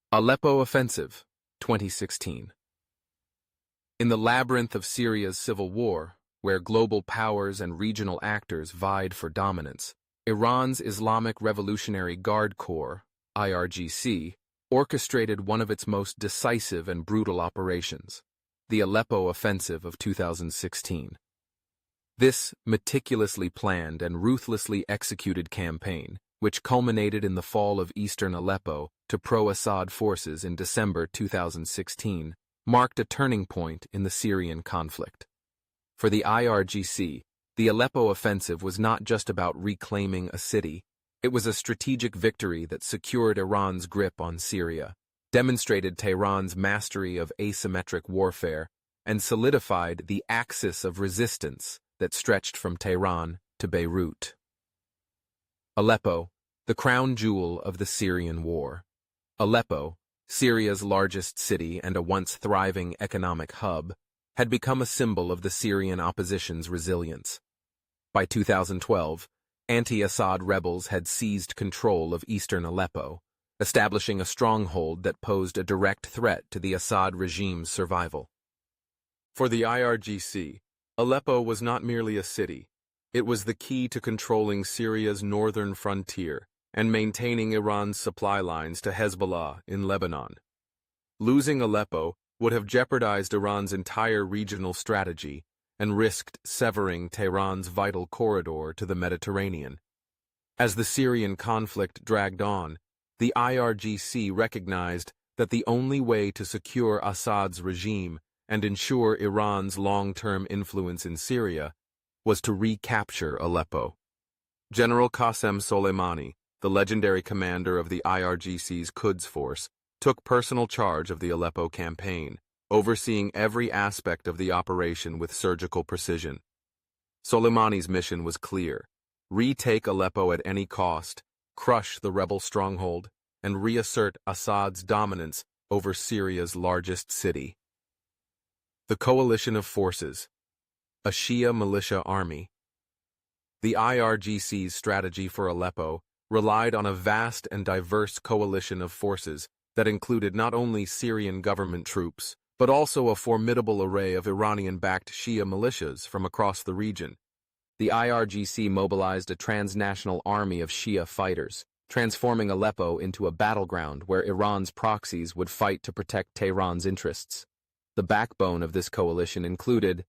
Aleppo Offensive, 2016. In the labyrinth of Syria's civil war, where global powers and regional actors vied for dominance, Iran's Islamic Revolutionary Guard Corps, IRGC, orchestrated one of its most decisive and brutal operations, the Aleppo Offensive of 2016. This meticulously planned and ruthlessly executed campaign, which culminated in the fall of eastern Aleppo to pro-Assad forces in December 2016, marked a turning point in the Syrian conflict. For the IRGC, the Aleppo offensive was not just about reclaiming a city. It was a strategic victory that secured Iran's grip on Syria, demonstrated Tehran's mastery of asymmetric warfare, and solidified the axis of resistance that stretched from Tehran to Beirut. Aleppo, the crown jewel of the Syrian war. Aleppo, Syria's largest city and a once thriving economic hub, had become a symbol of the Syrian opposition's resilience. By 2012, anti-Assad rebels had seized control of eastern Aleppo, establishing a stronghold that posed a direct threat to the Assad regime's survival. For the IRGC, Aleppo was not merely a city. It was the key to controlling Syria's northern frontier and maintaining Iran's supply lines to Hezbollah in Lebanon. Losing Aleppo would have jeopardized Iran's entire regional strategy and risked severing Tehran's vital corridor to the Mediterranean. As the Syrian conflict dragged on, the IRGC recognized that the only way to secure Assad's regime and ensure Iran's long-term influence in Syria was to recapture Aleppo. General Qasem Soleimani, the legendary commander of the IRGC's Quds force, took personal charge of the Aleppo campaign, overseeing every aspect of the operation with surgical precision. Soleimani's mission was clear: retake Aleppo at any cost, crush the rebel stronghold, and reassert Assad's dominance over Syria's largest city. The Coalition of Forces, a Shia militia army. The IRGC's strategy for Aleppo relied on a vast and diverse coalition of forces that included not only Syrian government troops, but also a formidable array of Iranian-backed Shia militias from across the region. The IRGC mobilized a transnational army of Shia fighters, transforming Aleppo into a battleground where Iran's proxies would fight to protect Tehran's interests. The backbone of this coalition included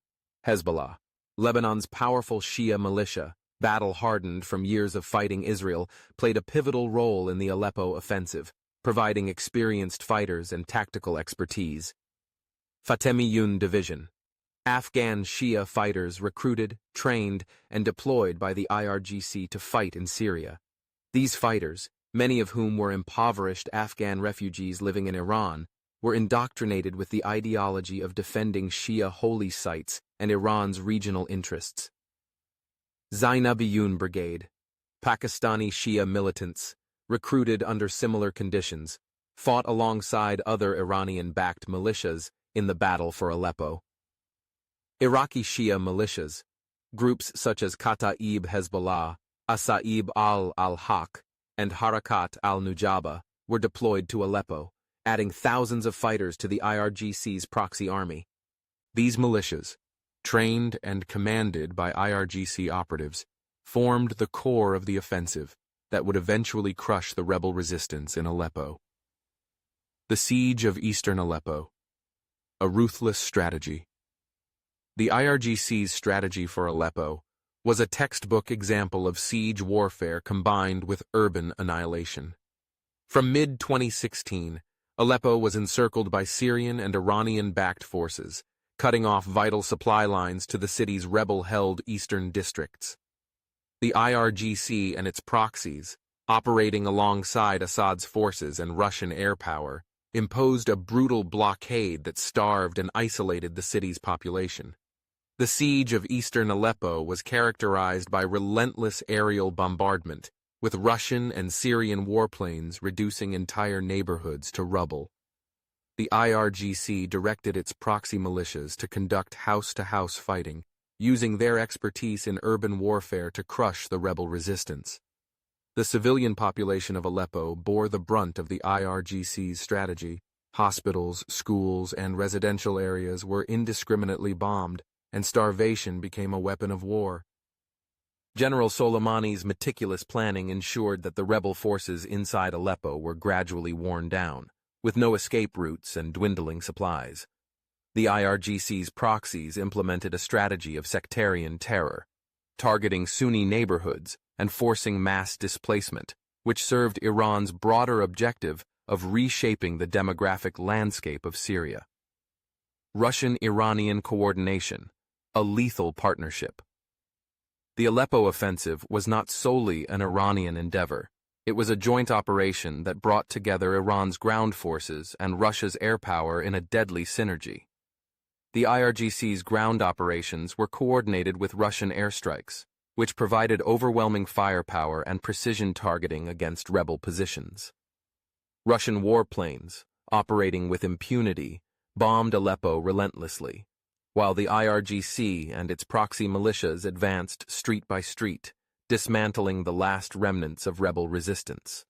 Hezbollah, Lebanon's powerful Shia militia, battle-hardened from years of fighting Israel, played a pivotal role in the Aleppo offensive, providing experienced fighters and tactical expertise. Fatemiyun Division, Afghan Shia fighters recruited, trained, and deployed by the IRGC to fight in Syria. These fighters, many of whom were impoverished Afghan refugees living in Iran, were indoctrinated with the ideology of defending Shia holy sites and Iran's regional interests. Zainabiyun Brigade, Pakistani Shia militants, recruited under similar conditions, fought alongside other Iranian-backed militias in the battle for Aleppo. Iraqi Shia militias, groups such as Kataib Hezbollah, Asaib al-Haq, and Harakat al-Nujaba, were deployed to Aleppo, adding thousands of fighters to the IRGC's proxy army. These militias, trained and commanded by IRGC operatives, formed the core of the offensive that would eventually crush the rebel resistance in Aleppo. The Siege of Eastern Aleppo, a ruthless strategy. The IRGC's strategy for Aleppo was a textbook example of siege warfare combined with urban annihilation. From mid-2016, Aleppo was encircled by Syrian and Iranian-backed forces, cutting off vital supply lines to the city's rebel-held eastern districts. The IRGC and its proxies, operating alongside Assad's forces and Russian air power, imposed a brutal blockade that starved and isolated the city's population. The siege of eastern Aleppo was characterized by relentless aerial bombardment, with Russian and Syrian warplanes reducing entire neighborhoods to rubble. The IRGC directed its proxy militias to conduct house-to-house fighting, using their expertise in urban warfare to crush the rebel resistance. The civilian population of Aleppo bore the brunt of the IRGC's strategy. Hospitals, schools, and residential areas were indiscriminately bombed, and starvation became a weapon of war. General Soleimani's meticulous planning ensured that the rebel forces inside Aleppo were gradually worn down, with no escape routes and dwindling supplies. The IRGC's proxies implemented a strategy of sectarian terror, targeting Sunni neighborhoods and forcing mass displacement, which served Iran's broader objective of reshaping the demographic landscape of Syria. Russian-Iranian coordination, a lethal partnership. The Aleppo offensive was not solely an Iranian endeavor. It was a joint operation that brought together Iran's ground forces and Russia's air power in a deadly synergy. The IRGC's ground operations were coordinated with Russian airstrikes, which provided overwhelming firepower and precision targeting against rebel positions. Russian warplanes, operating with impunity, bombed Aleppo relentlessly, while the IRGC and its proxy militias advanced street by street, dismantling the last remnants of rebel resistance.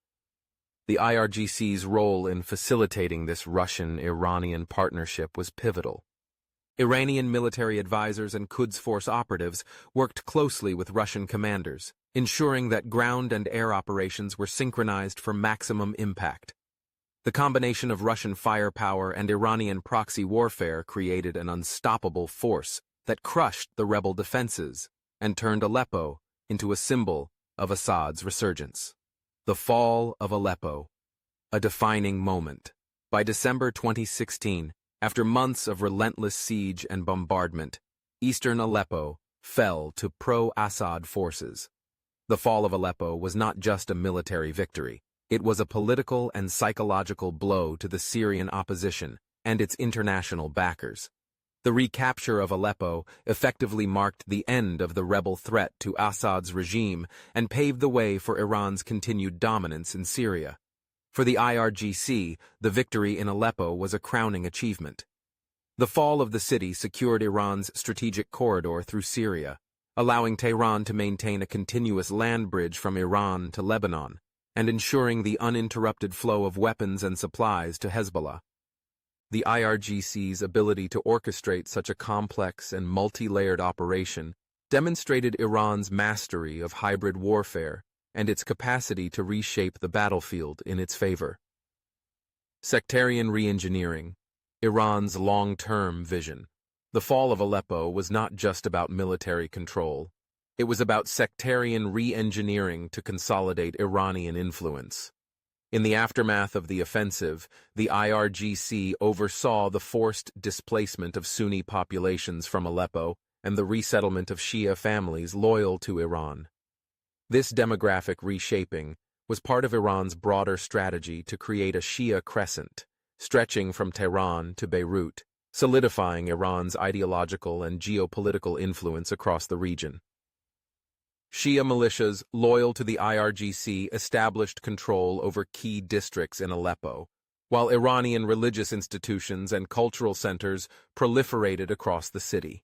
The IRGC's role in facilitating this Russian-Iranian partnership was pivotal. Iranian military advisors and Quds Force operatives worked closely with Russian commanders, ensuring that ground and air operations were synchronized for maximum impact. The combination of Russian firepower and Iranian proxy warfare created an unstoppable force that crushed the rebel defenses and turned Aleppo into a symbol of Assad's resurgence. The fall of Aleppo, a defining moment. By December 2016, after months of relentless siege and bombardment, eastern Aleppo fell to pro-Assad forces. The fall of Aleppo was not just a military victory. It was a political and psychological blow to the Syrian opposition and its international backers. The recapture of Aleppo effectively marked the end of the rebel threat to Assad's regime and paved the way for Iran's continued dominance in Syria. For the IRGC, the victory in Aleppo was a crowning achievement. The fall of the city secured Iran's strategic corridor through Syria, allowing Tehran to maintain a continuous land bridge from Iran to Lebanon, and ensuring the uninterrupted flow of weapons and supplies to Hezbollah. The IRGC's ability to orchestrate such a complex and multi-layered operation demonstrated Iran's mastery of hybrid warfare and its capacity to reshape the battlefield in its favor. Sectarian re-engineering, Iran's long-term vision. The fall of Aleppo was not just about military control. It was about sectarian re-engineering to consolidate Iranian influence. In the aftermath of the offensive, the IRGC oversaw the forced displacement of Sunni populations from Aleppo and the resettlement of Shia families loyal to Iran. This demographic reshaping was part of Iran's broader strategy to create a Shia crescent, stretching from Tehran to Beirut, solidifying Iran's ideological and geopolitical influence across the region. Shia militias loyal to the IRGC established control over key districts in Aleppo, while Iranian religious institutions and cultural centers proliferated across the city.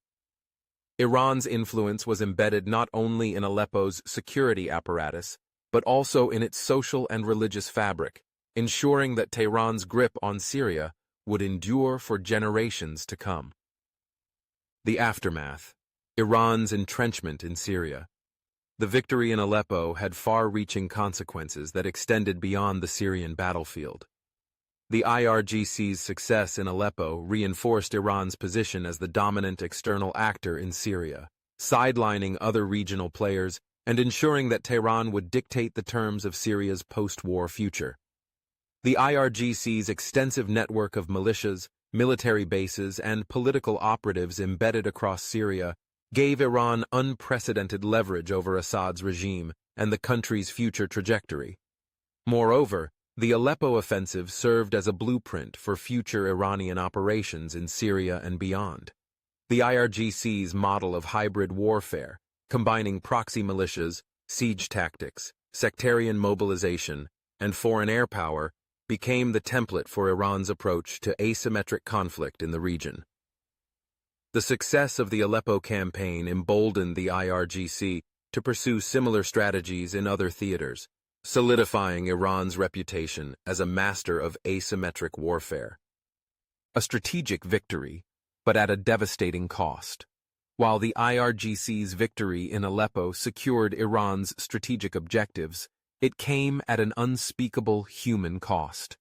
Iran's influence was embedded not only in Aleppo's security apparatus, but also in its social and religious fabric, ensuring that Tehran's grip on Syria would endure for generations to come. The aftermath. Iran's entrenchment in Syria. The victory in Aleppo had far-reaching consequences that extended beyond the Syrian battlefield. The IRGC's success in Aleppo reinforced Iran's position as the dominant external actor in Syria, sidelining other regional players and ensuring that Tehran would dictate the terms of Syria's post-war future. The IRGC's extensive network of militias, military bases, and political operatives embedded across Syria gave Iran unprecedented leverage over Assad's regime and the country's future trajectory. Moreover, the Aleppo offensive served as a blueprint for future Iranian operations in Syria and beyond. The IRGC's model of hybrid warfare, combining proxy militias, siege tactics, sectarian mobilization, and foreign air power, became the template for Iran's approach to asymmetric conflict in the region. The success of the Aleppo campaign emboldened the IRGC to pursue similar strategies in other theaters, solidifying Iran's reputation as a master of asymmetric warfare. A strategic victory, but at a devastating cost. While the IRGC's victory in Aleppo secured Iran's strategic objectives, it came at an unspeakable human cost.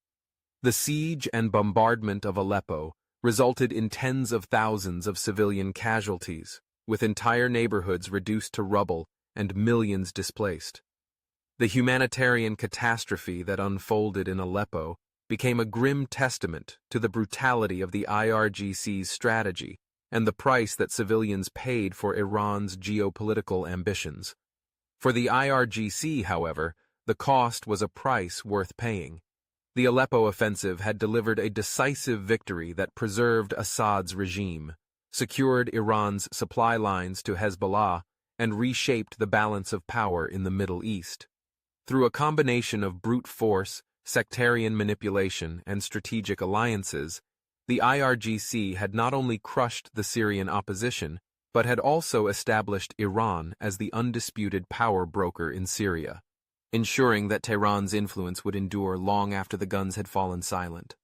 The siege and bombardment of Aleppo resulted in tens of thousands of civilian casualties, with entire neighborhoods reduced to rubble and millions displaced. The humanitarian catastrophe that unfolded in Aleppo became a grim testament to the brutality of the IRGC's strategy and the price that civilians paid for Iran's geopolitical ambitions. For the IRGC, however, the cost was a price worth paying. The Aleppo offensive had delivered a decisive victory that preserved Assad's regime, secured Iran's supply lines to Hezbollah, and reshaped the balance of power in the Middle East. Through a combination of brute force, sectarian manipulation, and strategic alliances, the IRGC had not only crushed the Syrian opposition, but had also established Iran as the undisputed power broker in Syria, ensuring that Tehran's influence would endure long after the guns had fallen silent.